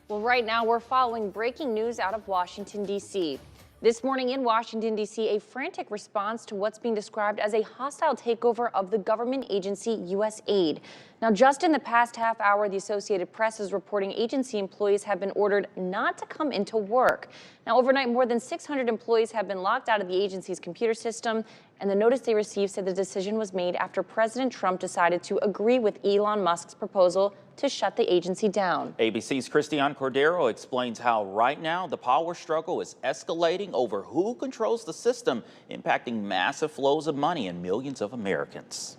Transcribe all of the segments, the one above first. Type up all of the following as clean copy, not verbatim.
Well, right now we're following breaking news out of Washington, D.C. This morning in Washington, D.C., a frantic response to what's being described as a hostile takeover of the government agency USAID. Now, just in the past half hour, the Associated Press is reporting agency employees have been ordered not to come into work. Now, overnight, more than 600 employees have been locked out of the agency's computer system, and the notice they received said the decision was made after President Trump decided to agree with Elon Musk's proposal to shut the agency down. ABC's Christian Cordero explains how right now the power struggle is escalating over who controls the system, impacting massive flows of money and millions of Americans.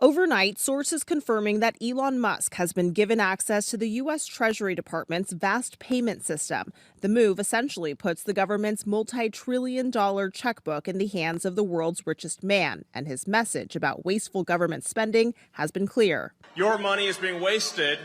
Overnight, sources confirming that Elon Musk has been given access to the U.S. Treasury Department's vast payment system. The move essentially puts the government's multi-trillion-dollar checkbook in the hands of the world's richest man, and his message about wasteful government spending has been clear. Your money is being wasted,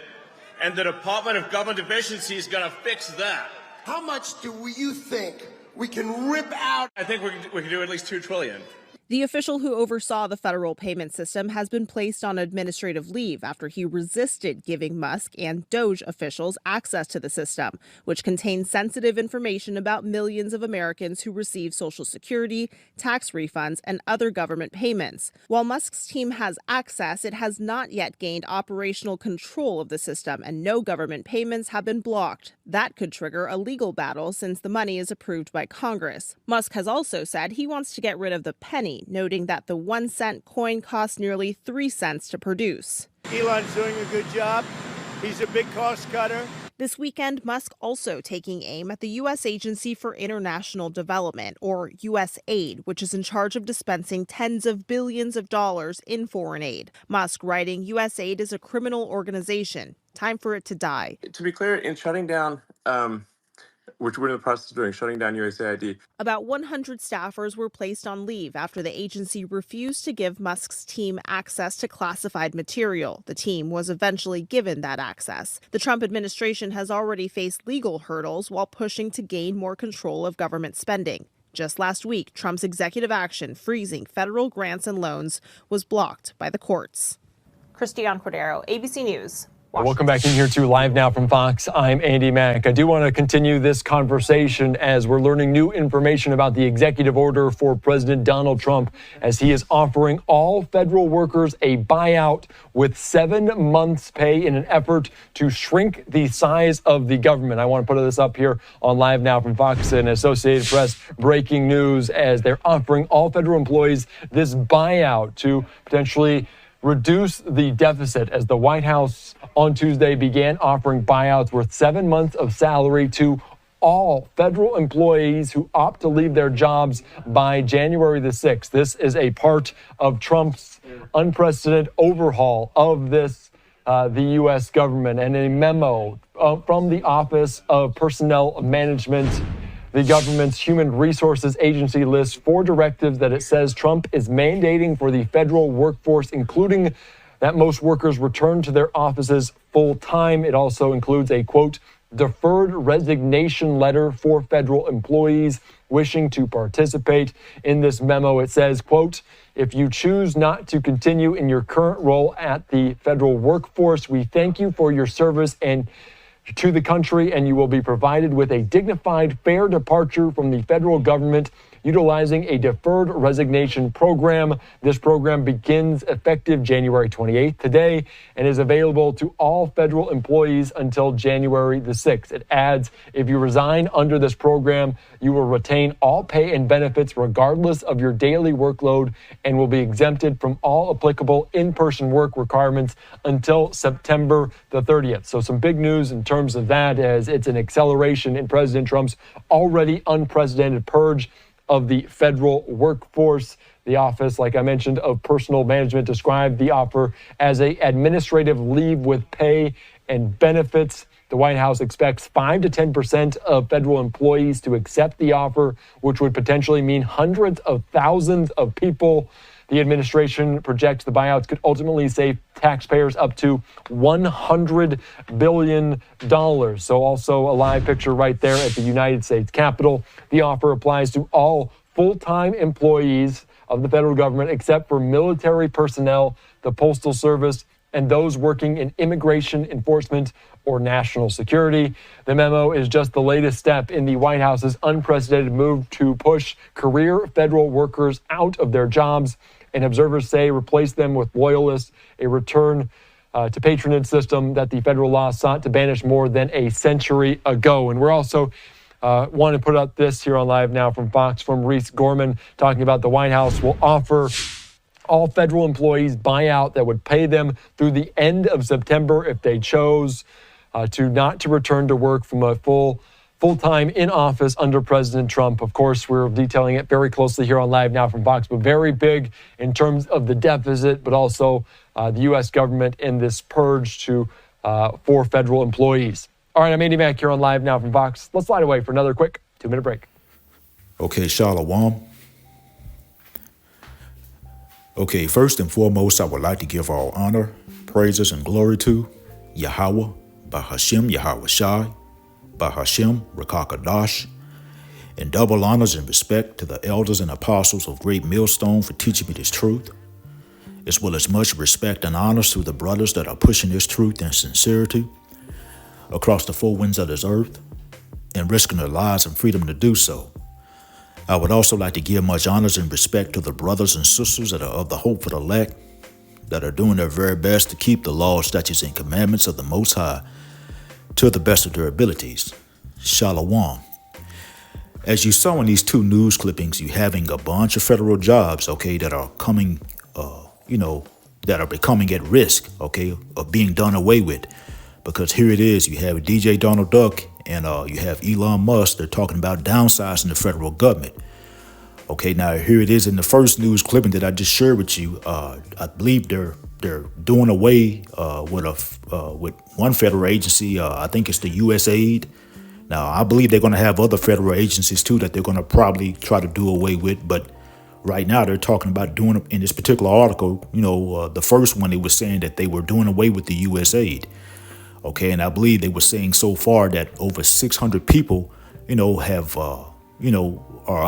and the Department of Government Efficiency is going to fix that. How much do you think we can rip out? I think we can do at least $2 trillion. The official who oversaw the federal payment system has been placed on administrative leave after he resisted giving Musk and DOJ officials access to the system, which contains sensitive information about millions of Americans who receive Social Security, tax refunds, and other government payments. While Musk's team has access, it has not yet gained operational control of the system, and no government payments have been blocked. That could trigger a legal battle since the money is approved by Congress. Musk has also said he wants to get rid of the penny, noting that the 1-cent coin costs nearly 3 cents to produce. Elon's doing a good job. He's a big cost cutter. This weekend, Musk also taking aim at the U.S. Agency for International Development, or USAID, which is in charge of dispensing tens of billions of dollars in foreign aid. Musk writing USAID is a criminal organization. Time for it to die. To be clear, in shutting down, which we're in the process of doing, shutting down USAID. About 100 staffers were placed on leave after the agency refused to give Musk's team access to classified material. The team was eventually given that access. The Trump administration has already faced legal hurdles while pushing to gain more control of government spending. Just last week, Trump's executive action freezing federal grants and loans was blocked by the courts. Christian Cordero, ABC News. Welcome back in here to Live Now from Fox. I'm Andy Mack. I do want to continue this conversation as we're learning new information about the executive order for President Donald Trump as he is offering all federal workers a buyout with 7 months' pay in an effort to shrink the size of the government. I want to put this up here on Live Now from Fox and Associated Press. Breaking news as they're offering all federal employees this buyout to potentially reduce the deficit as the White House on Tuesday began offering buyouts worth 7 months of salary to all federal employees who opt to leave their jobs by January the 6th. This is a part of Trump's unprecedented overhaul of this, the U.S. government, and a memo from the Office of Personnel Management. The government's Human Resources Agency lists 4 directives that it says Trump is mandating for the federal workforce, including that most workers return to their offices full time. It also includes a, quote, deferred resignation letter for federal employees wishing to participate. In this memo, it says, quote, if you choose not to continue in your current role at the federal workforce, we thank you for your service and to the country, and you will be provided with a dignified, fair departure from the federal government utilizing a deferred resignation program. This program begins effective January 28th today and is available to all federal employees until January the 6th. It adds, if you resign under this program, you will retain all pay and benefits regardless of your daily workload and will be exempted from all applicable in-person work requirements until September the 30th. So some big news in terms of that, as it's an acceleration in President Trump's already unprecedented purge of the federal workforce. The Office, like I mentioned, of Personnel Management described the offer as an administrative leave with pay and benefits. The White House expects 5 to 10% of federal employees to accept the offer, which would potentially mean hundreds of thousands of people. The administration projects the buyouts could ultimately save taxpayers up to $100 billion. So also a live picture right there at the United States Capitol. The offer applies to all full-time employees of the federal government except for military personnel, the Postal Service, and those working in immigration enforcement or national security. The memo is just the latest step in the White House's unprecedented move to push career federal workers out of their jobs, and observers say replace them with loyalists, a return to patronage system that the federal law sought to banish more than a century ago. And we're also want to put out this here on Live Now from Fox, from Reese Gorman, talking about the White House will offer all federal employees buyout that would pay them through the end of September if they chose not to return to work from a full-time in office under President Trump. Of course, we're detailing it very closely here on Live Now from Fox, but very big in terms of the deficit, but also the U.S. government in this purge for federal employees. All right, I'm Andy Mack here on Live Now from Fox. Let's slide away for another quick 2-minute break. Okay, Shalom. Okay, first and foremost, I would like to give all honor, praises, and glory to Yahweh, Bahashem Yahweh Shai, Bahashem Rakakadash, and double honors and respect to the elders and apostles of Great Millstone for teaching me this truth, as well as much respect and honors to the brothers that are pushing this truth and sincerity across the four winds of this earth and risking their lives and freedom to do so. I would also like to give much honors and respect to the brothers and sisters that are of the hope for the elect, that are doing their very best to keep the laws, statutes, and commandments of the Most High to the best of their abilities. Shalom. As you saw in these two news clippings, you having a bunch of federal jobs, okay, that are coming, that are becoming at risk, okay, of being done away with. Because here it is, you have DJ Donald Duck and you have Elon Musk. They're talking about downsizing the federal government. Okay, now here it is in the first news clipping that I just shared with you. I believe they're doing away with one federal agency. I think it's the USAID. Now, I believe they're going to have other federal agencies too that they're going to probably try to do away with. But right now they're talking about doing, in this particular article, the first one, they were saying that they were doing away with the USAID. Okay, and I believe they were saying so far that over 600 people, have, are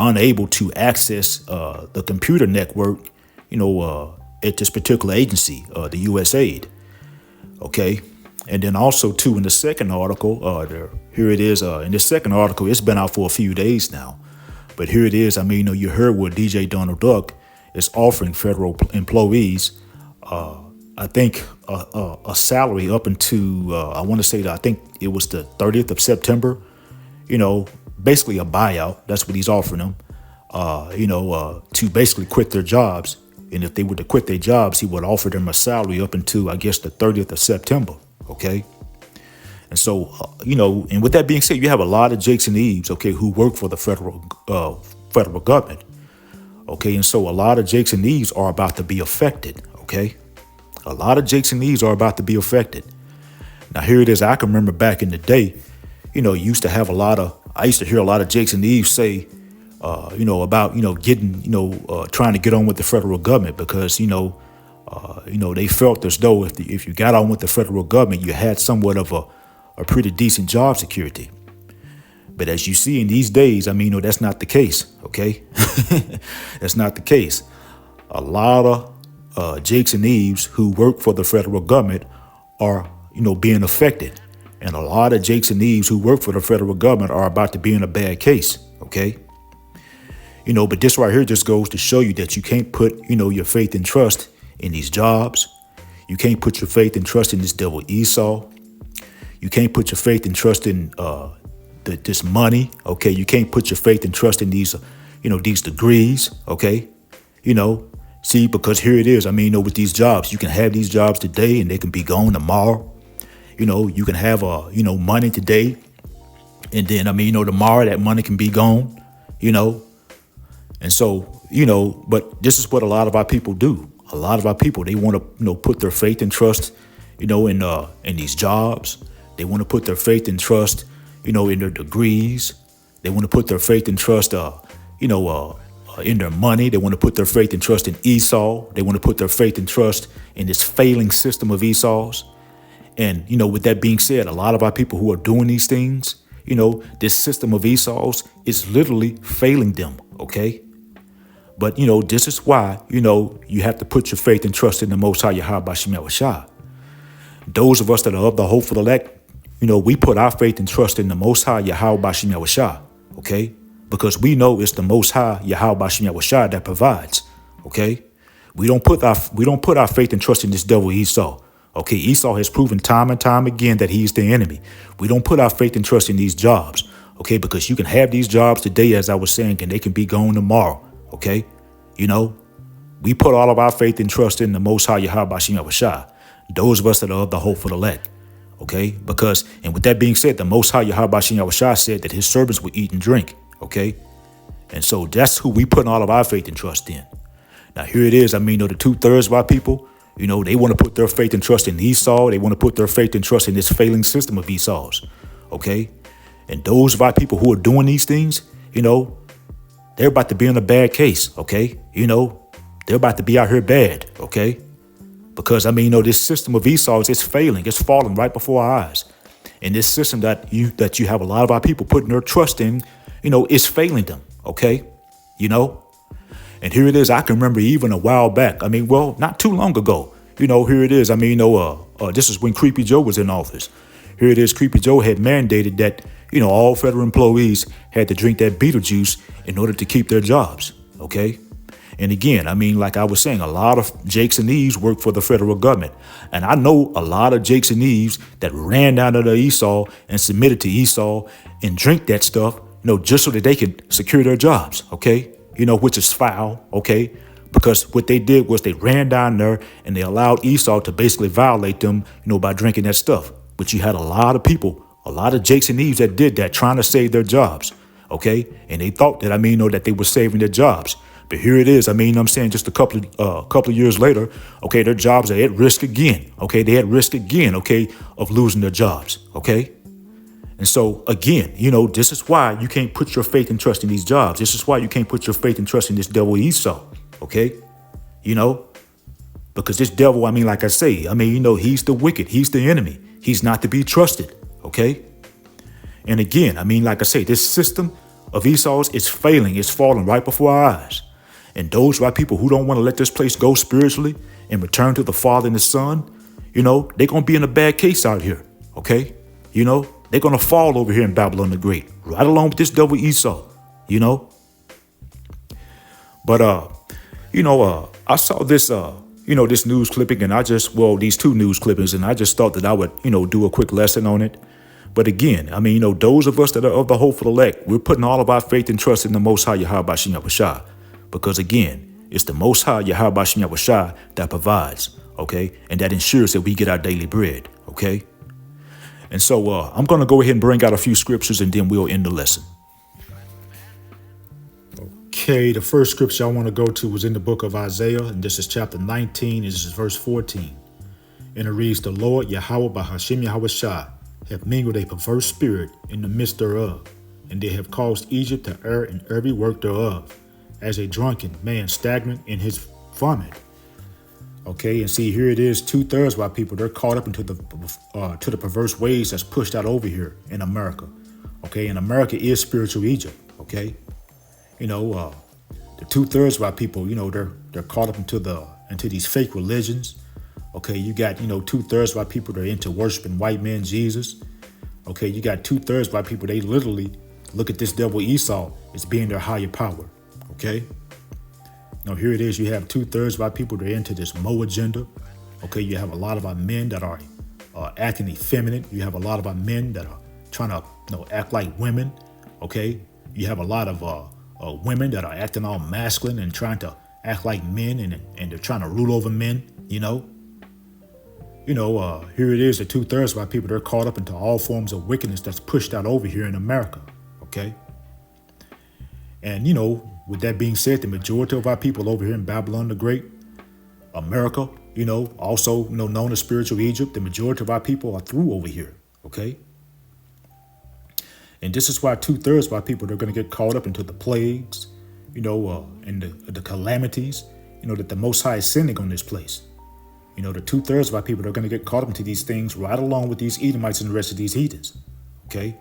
unable to access the computer network, at this particular agency, the USAID. Okay, and then also too in the second article, here it is. In the second article, it's been out for a few days now, but here it is. I mean, you heard what DJ Donald Duck is offering federal employees. I think a salary up into, I want to say that I think it was the 30th of September, basically a buyout. That's what he's offering them, to basically quit their jobs. And if they were to quit their jobs, he would offer them a salary up into, I guess, the 30th of September. Okay. And so, and with that being said, you have a lot of Jakes and Eves, okay, who work for the federal government. Okay. And so a lot of Jakes and Eves are about to be affected. Okay. A lot of Jakes and Eves are about to be affected. Now, here it is. I can remember back in the day, I used to hear a lot of Jakes and Eves say, about, getting, trying to get on with the federal government because, they felt as though if you got on with the federal government, you had somewhat of a pretty decent job security. But as you see in these days, that's not the case. Okay. That's not the case. A lot of Jakes and Eves who work for the federal government are, being affected. And a lot of Jakes and Eves who work for the federal government are about to be in a bad case. Okay. But this right here just goes to show you that you can't put, your faith and trust in these jobs. You can't put your faith and trust in this devil Esau. You can't put your faith and trust in this money. Okay. You can't put your faith and trust in these, these degrees. Okay. See, because here it is. With these jobs, you can have these jobs today and they can be gone tomorrow. You can have, money today. And then, tomorrow that money can be gone, And so, but this is what a lot of our people do. A lot of our people, they want to, put their faith and trust, in these jobs. They want to put their faith and trust, in their degrees. They want to put their faith and trust, in their money. They want to put their faith and trust in Esau. They want to put their faith and trust in this failing system of Esau's. And, with that being said, a lot of our people who are doing these things, this system of Esau's is literally failing them. Okay. But, this is why, you have to put your faith and trust in the Most High Yahweh Bashim Yahushua. Those of us that are of the hopeful elect, we put our faith and trust in the Most High Yahweh Bashim Yahushua, okay? Because we know it's the Most High Yahweh Bashim Yahushua that provides, okay? We don't put our faith and trust in this devil Esau. Okay, Esau has proven time and time again that he's the enemy. We don't put our faith and trust in these jobs, okay? Because you can have these jobs today, as I was saying, and they can be gone tomorrow, okay? We put all of our faith and trust in the Most High Yahweh Bashim Yahushua. Those of us that are of the hopeful elect, okay? Because, and with that being said, the Most High Yahweh Bashim Yahushua said that his servants would eat and drink, okay? And so that's who we put all of our faith and trust in. Now, here it is. The 2/3 of our people, they want to put their faith and trust in Esau. They want to put their faith and trust in this failing system of Esau's, okay? And those of our people who are doing these things, they're about to be in a bad case, okay? They're about to be out here bad, okay? Because, this system of Esau's, it's failing. It's falling right before our eyes. And this system that you have a lot of our people putting their trust in, is failing them, okay? And here it is. I can remember even a while back. Not too long ago. Here it is. This is when Creepy Joe was in office. Here it is. Creepy Joe had mandated that, all federal employees had to drink that Beetlejuice in order to keep their jobs. Okay. And again, like I was saying, a lot of Jakes and Eves work for the federal government. And I know a lot of Jakes and Eves that ran down to the Esau and submitted to Esau and drink that stuff, just so that they could secure their jobs. Okay. Which is foul, okay? Because what they did was they ran down there and they allowed Esau to basically violate them, by drinking that stuff. But you had a lot of people, a lot of Jakes and Eves that did that, trying to save their jobs, okay? And they thought that, that they were saving their jobs. But here it is. Just a couple of years later, okay, their jobs are at risk again, okay? They at risk again, okay, of losing their jobs, okay? And so, again, this is why you can't put your faith and trust in these jobs. This is why you can't put your faith and trust in this devil Esau, okay? Because this devil, like I say, he's the wicked. He's the enemy. He's not to be trusted, okay? And again, like I say, this system of Esau's is failing. It's falling right before our eyes. And those are people who don't want to let this place go spiritually and return to the Father and the Son, they're going to be in a bad case out here, okay? They're going to fall over here in Babylon the Great, right along with this devil Esau, But, I saw this, this news clipping, and these two news clippings, and I just thought that I would, do a quick lesson on it. But again, those of us that are of the hopeful elect, we're putting all of our faith and trust in the Most High Yahweh Bashim Yahushua. Because again, it's the Most High Yahweh Bashim Yahushua that provides, okay? And that ensures that we get our daily bread, okay? And so I'm going to go ahead and bring out a few scriptures and then we'll end the lesson. Okay, the first scripture I want to go to was in the book of Isaiah, and this is chapter 19, this is verse 14. And it reads, "The Lord Yahweh Bahashim Yahushua have mingled a perverse spirit in the midst thereof, and they have caused Egypt to err in every work thereof, as a drunken man stagnant in his vomit." Okay, and see, here it is, 2/3 of our people, they're caught up into the perverse ways that's pushed out over here in America. Okay, and America is spiritual Egypt, okay? The 2/3 of our people, they're caught up into these fake religions. Okay, you got, 2/3 of our people that are into worshiping white man Jesus. Okay, you got 2/3 of our people, they literally look at this devil Esau as being their higher power, okay? Now, here it is. You have 2/3 of our people that are into this Mo agenda. Okay, you have a lot of our men that are acting effeminate. You have a lot of our men that are trying to act like women. Okay, you have a lot of women that are acting all masculine and trying to act like men, and they're trying to rule over men. Here it is. The 2/3 of our people, they're caught up into all forms of wickedness that's pushed out over here in America. Okay, and with that being said, the majority of our people over here in Babylon the Great, America, also known as spiritual Egypt, the majority of our people are through over here, okay? And this is why 2/3 of our people, they're going to get caught up into the plagues, and the calamities, that the Most High is sending on this place. The 2/3 of our people, they're going to get caught up into these things right along with these Edomites and the rest of these heathens, okay?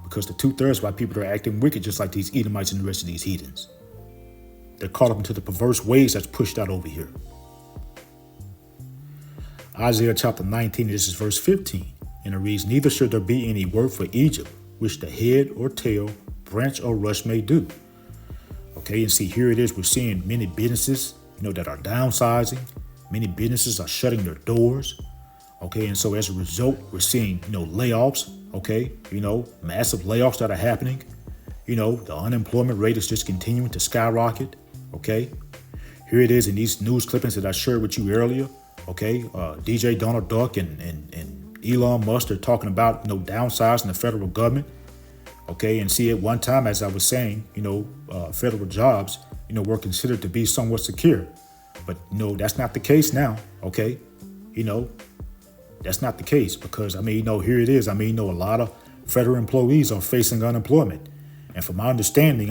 Because the 2/3 of our people are acting wicked just like these Edomites and the rest of these heathens. They're caught up into the perverse ways that's pushed out over here. Isaiah chapter 19, this is verse 15. And it reads, neither should there be any work for Egypt, which the head or tail, branch or rush may do. Okay, and see, here it is. We're seeing many businesses, that are downsizing. Many businesses are shutting their doors. Okay, and so as a result, we're seeing, layoffs. Okay, massive layoffs that are happening. The unemployment rate is just continuing to skyrocket. Okay, here it is in these news clippings that I shared with you earlier. Okay, DJ Donald Duck and Elon Musk are talking about, downsizing the federal government. Okay, and see, at one time, as I was saying, federal jobs, were considered to be somewhat secure. But, that's not the case now. Okay, that's not the case because, here it is. A lot of federal employees are facing unemployment. And from my understanding,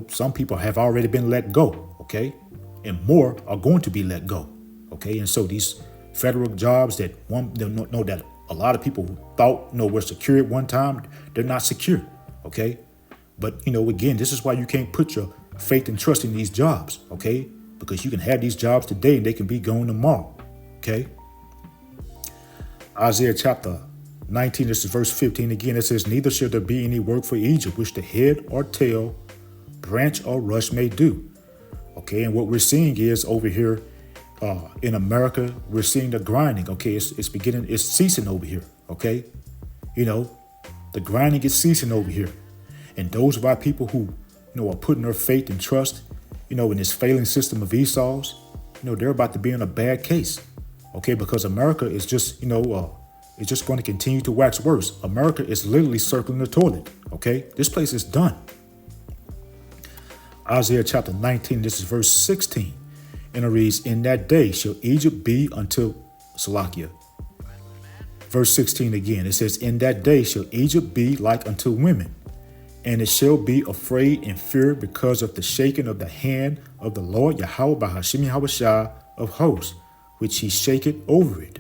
some people have already been let go. Okay, and more are going to be let go. Okay, and so these federal jobs that that a lot of people who thought were secure at one time, they're not secure. Okay, but again, this is why you can't put your faith and trust in these jobs. Okay, because you can have these jobs today and they can be gone tomorrow. Okay, Isaiah chapter 19, this is verse 15 again. It says, neither shall there be any work for Egypt, which the head or tail, branch or rush may do. Okay, and what we're seeing is over here in America, we're seeing the grinding. Okay, it's ceasing over here. Okay, the grinding is ceasing over here. And those of our people who, are putting their faith and trust, in this failing system of Esau's, they're about to be in a bad case. Okay, because America is just, it's just going to continue to wax worse. America is literally circling the toilet. Okay, this place is done. Isaiah chapter 19, this is verse 16. And it reads, in that day shall Egypt be unto Salakia. Verse 16 again, it says, in that day shall Egypt be like unto women, and it shall be afraid and fear because of the shaking of the hand of the Lord Yahweh Bahashim Yahushua of hosts, which he shaketh over it.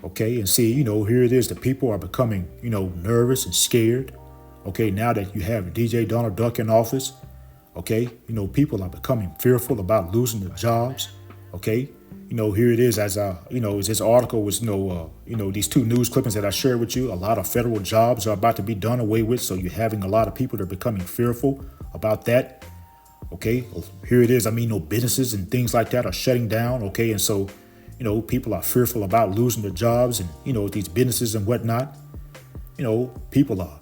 Okay, and see, here it is. The people are becoming, nervous and scared. Okay, now that you have DJ Donald Duck in office, okay, people are becoming fearful about losing their jobs. Okay, here it is as as this article was, these two news clippings that I shared with you. A lot of federal jobs are about to be done away with. So you're having a lot of people that are becoming fearful about that. Okay, here it is. Businesses and things like that are shutting down. Okay, and so, people are fearful about losing their jobs and, these businesses and whatnot. People are,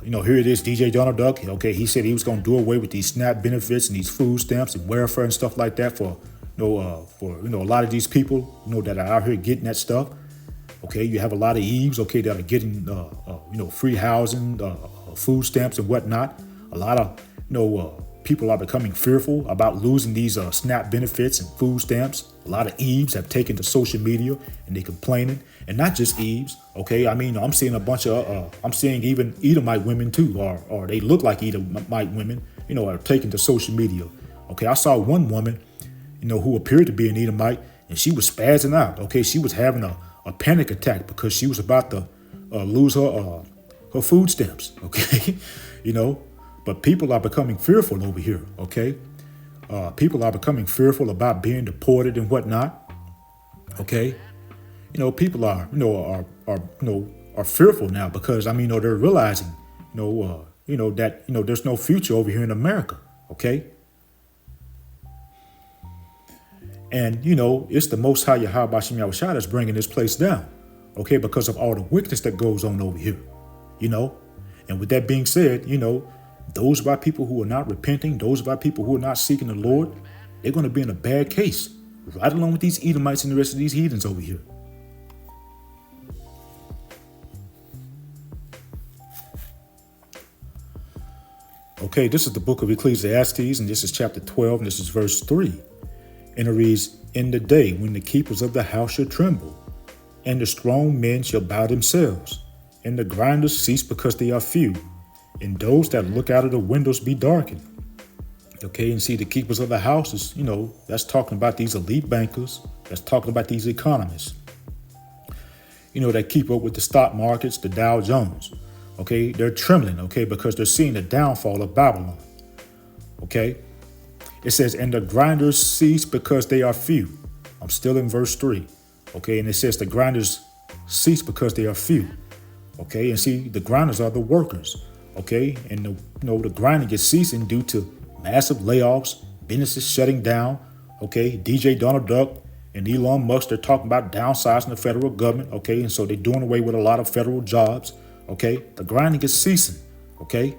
here it is, DJ Donald Duck. Okay, he said he was going to do away with these SNAP benefits and these food stamps and welfare and stuff like that for a lot of these people, that are out here getting that stuff. Okay, you have a lot of Eves, okay, that are getting, free housing, food stamps and whatnot. A lot of, people are becoming fearful about losing these SNAP benefits and food stamps. A lot of Eves have taken to social media and they're complaining. And not just Eves, okay? I'm seeing a bunch of, I'm seeing even Edomite women too, or they look like Edomite women, are taken to social media. Okay, I saw one woman, who appeared to be an Edomite, and she was spazzing out. Okay, she was having a panic attack because she was about to lose her food stamps. Okay, but people are becoming fearful over here. Okay, people are becoming fearful about being deported and whatnot. Okay, people are are fearful now because they're realizing that there's no future over here in America. Okay. And, it's the Most High Yahweh Bashim Yahushua that's bringing this place down, okay, because of all the wickedness that goes on over here, And with that being said, those of our people who are not repenting, those of our people who are not seeking the Lord, they're going to be in a bad case, right along with these Edomites and the rest of these heathens over here. Okay, this is the book of Ecclesiastes, and this is chapter 12, and this is verse 3. And it reads, in the day when the keepers of the house shall tremble, and the strong men shall bow themselves, and the grinders cease because they are few, and those that look out of the windows be darkened. Okay, and see, the keepers of the houses, that's talking about these elite bankers, that's talking about these economists, that keep up with the stock markets, the Dow Jones. Okay, they're trembling, okay, because they're seeing the downfall of Babylon. Okay. It says, and the grinders cease because they are few. I'm still in verse 3. Okay, and it says the grinders cease because they are few. Okay, and see, the grinders are the workers. Okay, and the grinding is ceasing due to massive layoffs, businesses shutting down. Okay, DJ Donald Duck and Elon Musk, they're talking about downsizing the federal government. Okay, and so they're doing away with a lot of federal jobs. Okay, the grinding is ceasing. Okay,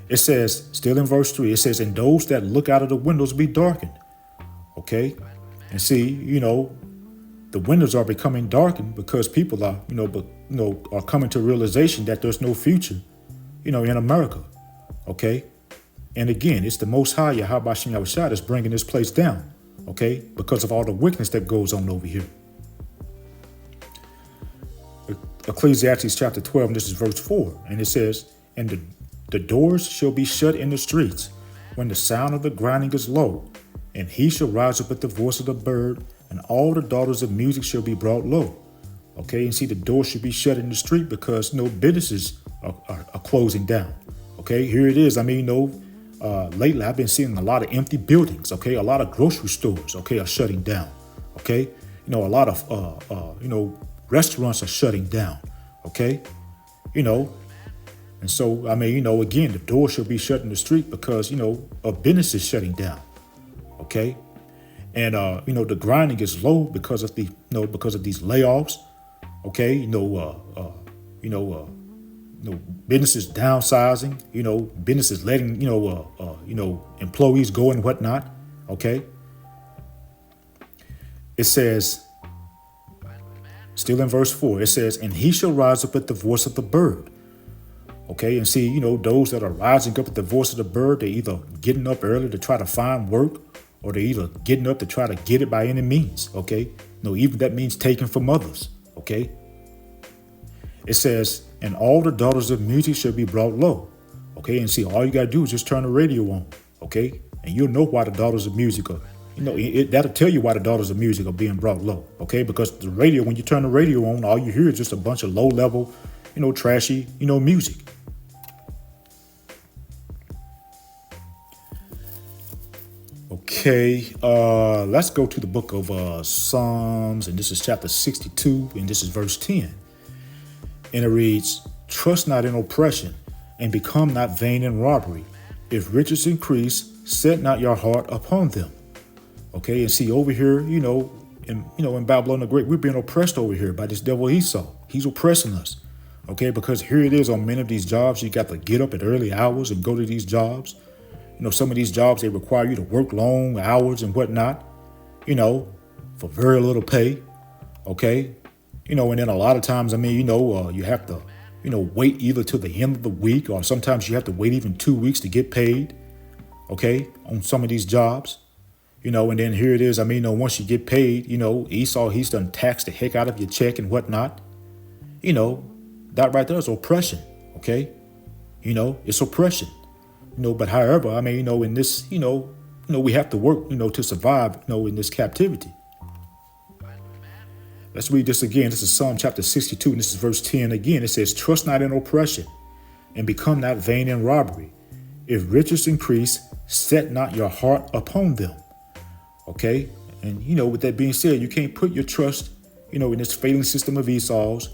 it says, still in verse 3, it says, and those that look out of the windows be darkened. Okay, and see, the windows are becoming darkened because people are, are coming to realization that there's no future, in America. Okay, and again, it's the Most High, Yahweh Hashem Yahushua, that's bringing this place down. Okay, because of all the wickedness that goes on over here. Ecclesiastes chapter 12, and this is verse 4, and it says, and the doors shall be shut in the streets when the sound of the grinding is low, and he shall rise up at the voice of the bird, and all the daughters of music shall be brought low. Okay, and see, the door should be shut in the street because businesses are closing down. Okay, here it is. Lately I've been seeing a lot of empty buildings. Okay, a lot of grocery stores, are shutting down. Okay, a lot of restaurants are shutting down. Okay, and so again, the door should be shut in the street because a business is shutting down. Okay, and the grinding is low because of because of these layoffs. Okay, businesses downsizing. Businesses letting employees go and whatnot. Okay, it says, still in verse 4, it says, and he shall rise up at the voice of the bird. Okay, and see, those that are rising up at the voice of the bird, they're either getting up early to try to find work, or they're either getting up to try to get it by any means. Okay, even that means taking from others. Okay, it says, and all the daughters of music shall be brought low. Okay, and see, all you gotta do is just turn the radio on. Okay, and you'll know why the daughters of music are, that'll tell you why the daughters of music are being brought low. Okay, because the radio, when you turn the radio on, all you hear is just a bunch of low level, trashy, music. Okay, let's go to the book of Psalms, and this is chapter 62, and this is verse 10. And it reads, trust not in oppression, and become not vain in robbery. If riches increase, set not your heart upon them. Okay, and see, over here, in Babylon the Great, we're being oppressed over here by this devil Esau. He's oppressing us. Okay, because here it is on many of these jobs, you got to get up at early hours and go to these jobs. Some of these jobs, they require you to work long hours and whatnot, for very little pay. Okay. And then a lot of times, you have to, wait either till the end of the week, or sometimes you have to wait even 2 weeks to get paid. Okay. On some of these jobs, and then here it is. Once you get paid, Esau, he's done taxed the heck out of your check and whatnot. That right there is oppression. Okay. It's oppression. But however, in this, we have to work, to survive, in this captivity. Let's read this again. This is Psalm chapter 62, and this is verse 10 again. It says, trust not in oppression, and become not vain in robbery. If riches increase, set not your heart upon them. Okay? And, with that being said, you can't put your trust, in this failing system of Esau's.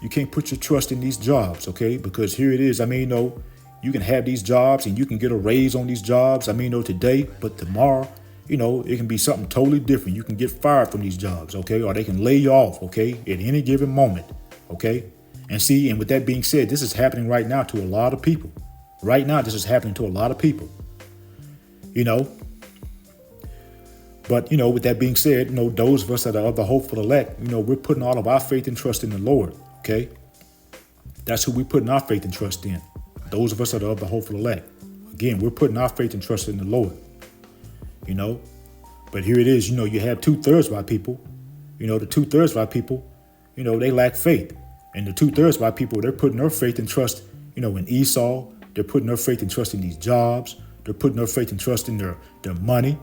You can't put your trust in these jobs, okay? Because here it is. You can have these jobs and you can get a raise on these jobs. Today, but tomorrow, it can be something totally different. You can get fired from these jobs, okay? Or they can lay you off, okay? At any given moment, okay? And see, and with that being said, this is happening right now to a lot of people. Right now, this is happening to a lot of people, But, with that being said, those of us that are of the hopeful elect, we're putting all of our faith and trust in the Lord, okay? That's who we're putting our faith and trust in. Those of us that are of the hopeful elect. Again, we're putting our faith and trust in the Lord, But here it is, you have 2/3 of our people, the 2/3 of our people, they lack faith. And the 2/3 of our people, they're putting their faith and trust, in Esau. They're putting their faith and trust in these jobs. They're putting their faith and trust in their money,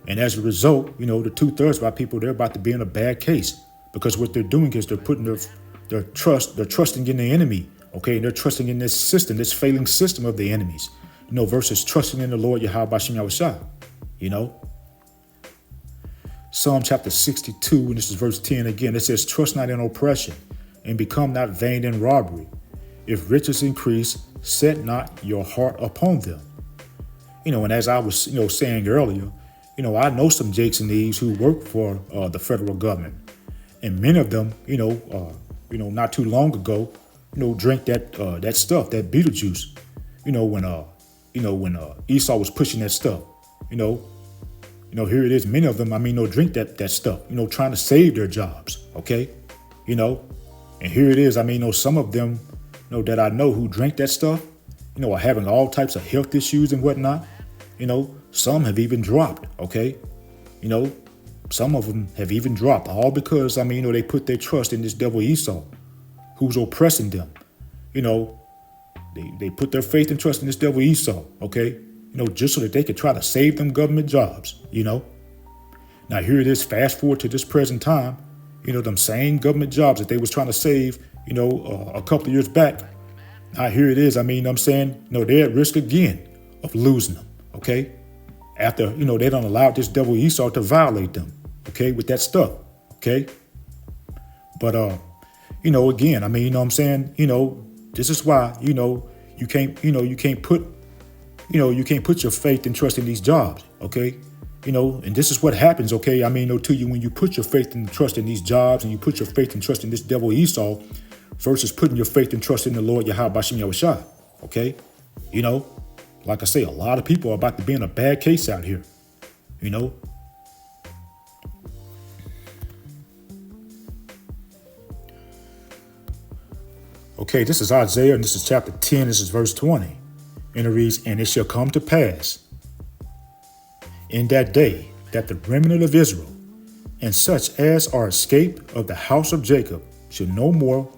And as a result, the 2/3 of our people, they're about to be in a bad case because what they're doing is they're putting they're trusting in the enemy. Okay, and they're trusting in this system, this failing system of the enemies, versus trusting in the Lord Yahweh Bashem Yahushua, Psalm chapter 62, and this is verse 10 again. It says, trust not in oppression, and become not vain in robbery. If riches increase, set not your heart upon them. And as I was, saying earlier, I know some Jakes and Eves who work for the federal government, and many of them, not too long ago, drink that stuff, that Beetlejuice, when Esau was pushing that stuff, here it is. Many of them, drink that stuff, trying to save their jobs. Okay. And here it is. Some of them, that I know who drink that stuff, are having all types of health issues and whatnot. Some have even dropped. Okay. Some of them have even dropped, all because, they put their trust in this devil Esau, who's oppressing them. They put their faith and trust in this devil Esau. Okay. Just so that they could try to save them government jobs, Now here it is, fast forward to this present time, them same government jobs that they was trying to save, a couple of years back. Now here it is, they're at risk again of losing them, okay? After, they done allowed this devil Esau to violate them, okay, with that stuff, okay? But, again, this is why, you can't put your faith and trust in these jobs, okay? And this is what happens, okay? To you when you put your faith and trust in these jobs and you put your faith and trust in this devil Esau versus putting your faith and trust in the Lord Yahweh Bashim Yahushua, okay? Like I say, a lot of people are about to be in a bad case out here, Okay, this is Isaiah, and this is chapter 10, this is verse 20. And it reads, and it shall come to pass in that day that the remnant of Israel and such as are escaped of the house of Jacob shall no more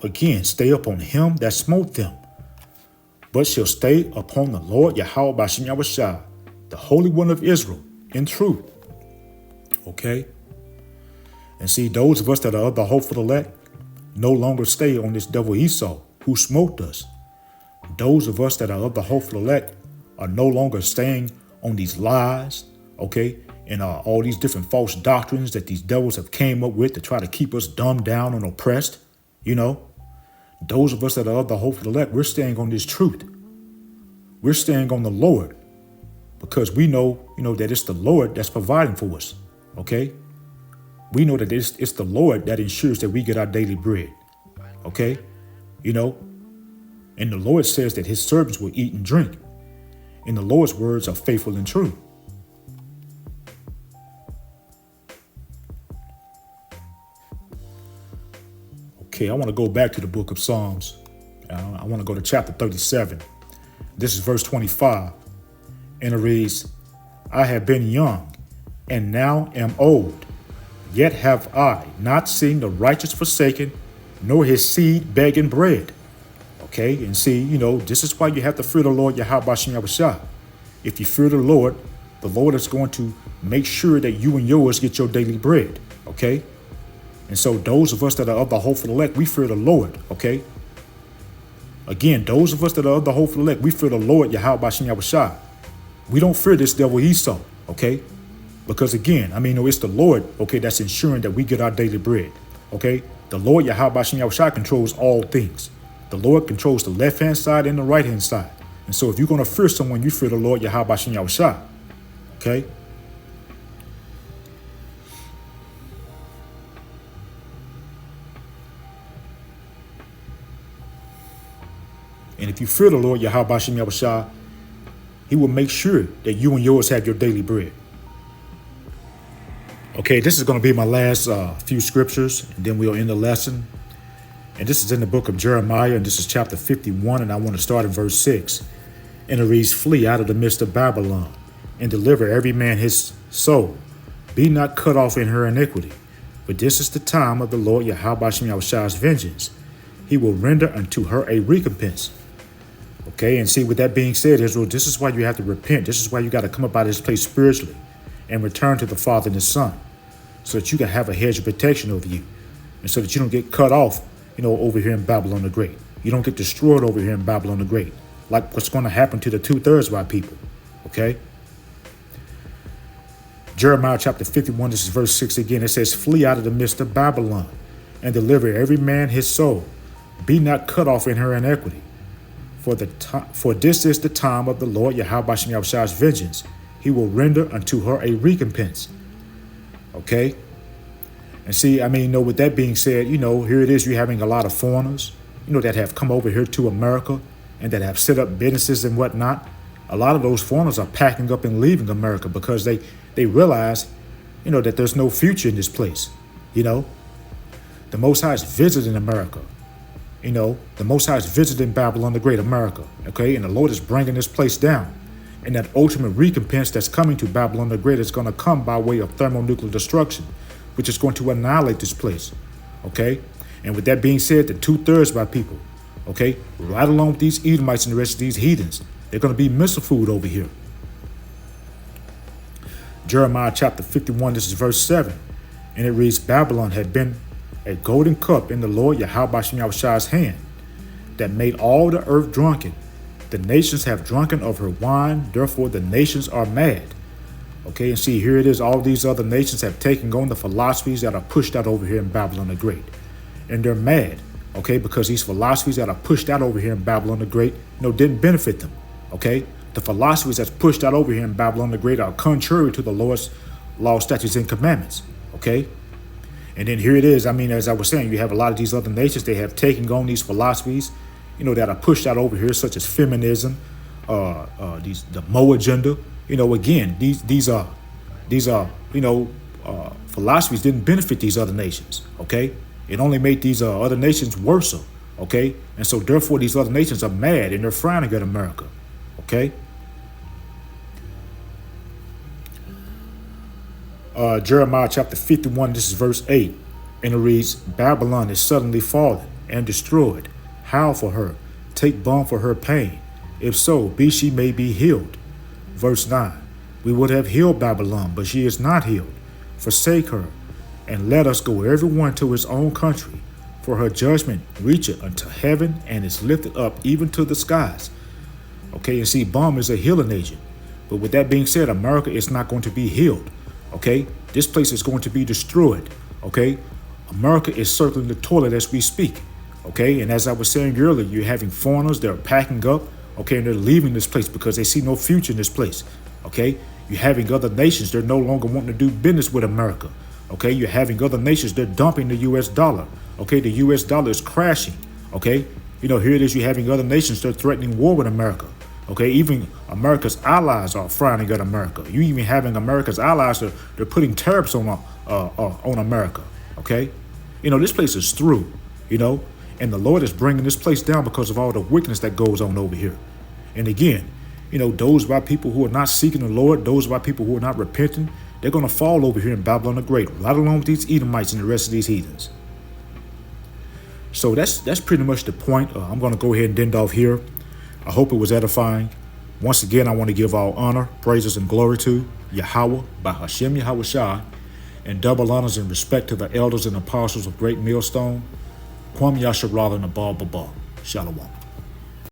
again stay upon him that smote them, but shall stay upon the Lord Yahweh Bashim Yahushua, the Holy One of Israel, in truth. Okay? And see, those of us that are of the hopeful elect no longer stay on this devil Esau who smote us. Those of us that are of the hopeful elect are no longer staying on these lies, okay, and all these different false doctrines that these devils have came up with to try to keep us dumbed down and oppressed, Those of us that are of the hopeful elect, we're staying on this truth. We're staying on the Lord because we know, that it's the Lord that's providing for us, okay? We know that it's the Lord that ensures that we get our daily bread, okay? And the Lord says that his servants will eat and drink. And the Lord's words are faithful and true. Okay, I want to go back to the book of Psalms. I want to go to chapter 37. This is verse 25. And it reads, I have been young and now am old, yet have I not seen the righteous forsaken, nor his seed begging bread. Okay, and see, this is why you have to fear the Lord Yahweh Bashim Yahushua. If you fear the Lord is going to make sure that you and yours get your daily bread, okay? And so those of us that are of the hopeful elect, we fear the Lord, okay? Again, those of us that are of the hopeful elect, we fear the Lord Yahweh Bashim Yahushua. We don't fear this devil Esau, okay? Because again, it's the Lord, okay, that's ensuring that we get our daily bread, okay? The Lord Yahweh Bashim Yahushua controls all things. The Lord controls the left-hand side and the right-hand side. And so if you're going to fear someone, you fear the Lord Yahweh Bashim Yahushua. Okay? And if you fear the Lord Yahweh Bashim Yahushua, he will make sure that you and yours have your daily bread. Okay, this is going to be my last few scriptures, and then we'll end the lesson. And this is in the book of Jeremiah, and this is chapter 51, and I want to start in verse 6. And it reads, flee out of the midst of Babylon, and deliver every man his soul. Be not cut off in her iniquity. For this is the time of the Lord Yahweh Bashim Yahushua's vengeance. He will render unto her a recompense. Okay, and see, with that being said, Israel, this is why you have to repent. This is why you got to come up out of this place spiritually and return to the Father and the Son, so that you can have a hedge of protection over you, and so that you don't get cut off, over here in Babylon the Great. You don't get destroyed over here in Babylon the Great, like what's going to happen to the 2/3 of our people, okay? Jeremiah chapter 51, this is verse 6 again. It says, flee out of the midst of Babylon and deliver every man his soul. Be not cut off in her iniquity. For this is the time of the Lord Yahweh Bashem Yahweh's vengeance. He will render unto her a recompense. Okay? And see, I mean, with that being said, here it is, you're having a lot of foreigners, that have come over here to America and that have set up businesses and whatnot. A lot of those foreigners are packing up and leaving America because they realize, that there's no future in this place. The Most High is visiting America. The Most High is visiting Babylon the Great, America. Okay, and the Lord is bringing this place down. And that ultimate recompense that's coming to Babylon the Great is going to come by way of thermonuclear destruction, which is going to annihilate this place. Okay, and with that being said, the 2/3 by people. Okay, right along with these Edomites and the rest of these heathens, they're going to be missile food over here. Jeremiah chapter 51, this is verse 7. And it reads, Babylon had been a golden cup in the Lord Yahweh Bashem Yahweh's hand that made all the earth drunken. The nations have drunken of her wine, therefore the nations are mad. Okay, and see, here it is, all these other nations have taken on the philosophies that are pushed out over here in Babylon the Great. And they're mad, okay, because these philosophies that are pushed out over here in Babylon the Great, didn't benefit them, okay? The philosophies that's pushed out over here in Babylon the Great are contrary to the Lord's law, statutes, and commandments, okay? And then here it is, as I was saying, you have a lot of these other nations, they have taken on these philosophies, that are pushed out over here, such as feminism, the Mo agenda. Again, these are philosophies didn't benefit these other nations, okay? It only made these other nations worse, okay? And so therefore these other nations are mad and they're frowning at America, okay? Jeremiah chapter 51, this is verse 8, and it reads, Babylon is suddenly fallen and destroyed. Howl for her, take balm for her pain. If so, be she may be healed. Verse 9, we would have healed Babylon, but she is not healed. Forsake her, and let us go every one to his own country. For her judgment reacheth unto heaven, and is lifted up even to the skies. Okay, and see, balm is a healing agent. But with that being said, America is not going to be healed. Okay, this place is going to be destroyed. Okay, America is circling the toilet as we speak. Okay, and as I was saying earlier, you're having foreigners, they're packing up, okay, and they're leaving this place because they see no future in this place. Okay, you're having other nations, they're no longer wanting to do business with America. Okay, you're having other nations, they're dumping the US dollar. Okay, the US dollar is crashing. Okay, here it is, you're having other nations, they're threatening war with America. Okay, even America's allies are frowning at America. You even having America's allies, they're putting tariffs on America. Okay, this place is through, and the Lord is bringing this place down because of all the wickedness that goes on over here. And again, those by people who are not seeking the Lord, those by people who are not repenting, they're going to fall over here in Babylon the Great, right along with these Edomites and the rest of these heathens. So that's pretty much the point. I'm going to go ahead and end off here. I hope it was edifying. Once again, I want to give all honor, praises, and glory to Yahweh, Bahashem Yahweh Shai, and double honors and respect to the elders and apostles of Great Millstone, Kwam Yasharala and Abal Babal. Shalom.